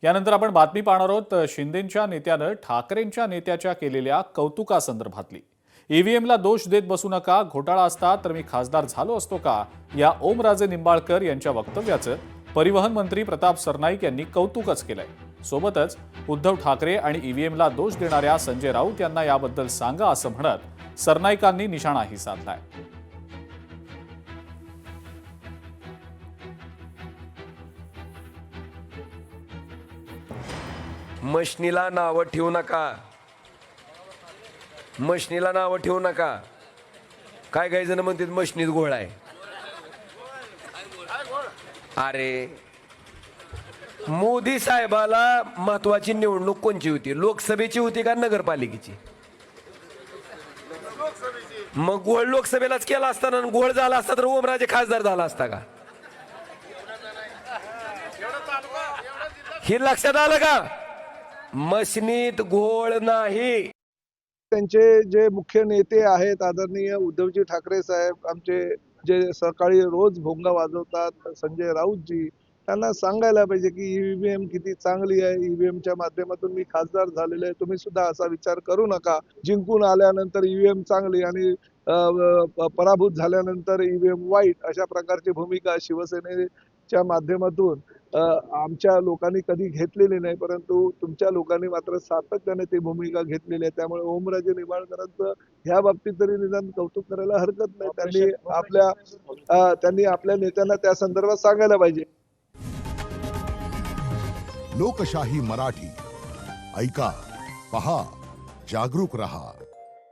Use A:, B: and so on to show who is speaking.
A: यानंतर आपण बातमी पाहणार आहोत शिंदेंच्या नेत्यानं ठाकरेंच्या नेत्याच्या केलेल्या कौतुकासंदर्भातली। ईव्हीएमला दोष देत बसू नका, घोटाळा असता तर मी खासदार झालो असतो का, या ओमराजे निंबाळकर यांच्या वक्तव्याचं परिवहन मंत्री प्रताप सरनाईक यांनी कौतुकच केलंय। सोबतच उद्धव ठाकरे आणि ईव्हीएमला दोष देणाऱ्या संजय राऊत यांना याबद्दल सांगा असं म्हणत सरनाईकांनी निशाणाही साधलाय।
B: मशनीला नाव ठेवू नका, मशनीला नाव ठेवू नका। काय काही जण म्हणतात मशनीत घोळ आहे। अरे मोदी साहेबाला महत्वाची निवडणूक कोणची होती? लोकसभेची होती का नगरपालिकेची? मग घोळ लोकसभेलाच केला असताना घोळ झाला असता तर ओमराजे खासदार झाला असता का? हे लक्षात आलं का? मशनीत घोळ नाही।
C: त्यांचे जे मुख्य नेते आहेत आदरणीय उद्धवजी ठाकरे साहेब, आमचे जे सकाळी रोज भोंगा वाजवतात संजय राऊतजी, त्यांना सांगायला पाहिजे की ईव्हीएम किती चांगली आहे, ईव्हीएमच्या माध्यमातून मी खासदार झालेलो आहे, तुम्ही सुद्धा असा विचार करू नका। जिंकून आल्यानंतर ईव्हीएम चांगली आणि पराभूत झाल्यानंतर ईव्हीएम वाईट, अशा प्रकारची भूमिका शिवसेनेच्या माध्यमातून आमच्या लोकांनी कधी घेतलेली नाही, परंतु तुमच्या लोकांनी मात्र सातत्याने ती भूमिका घेतलेली आहे। त्यामुळे ओमराजे निंबाळकरांचं ह्या बाबतीत तरी निदान कौतुक करायला हरकत नाही। त्यांनी आपल्या नेत्यांना त्या संदर्भात सांगायला पाहिजे।
D: लोकशाही मराठी ऐका, पहा, जागरूक रहा।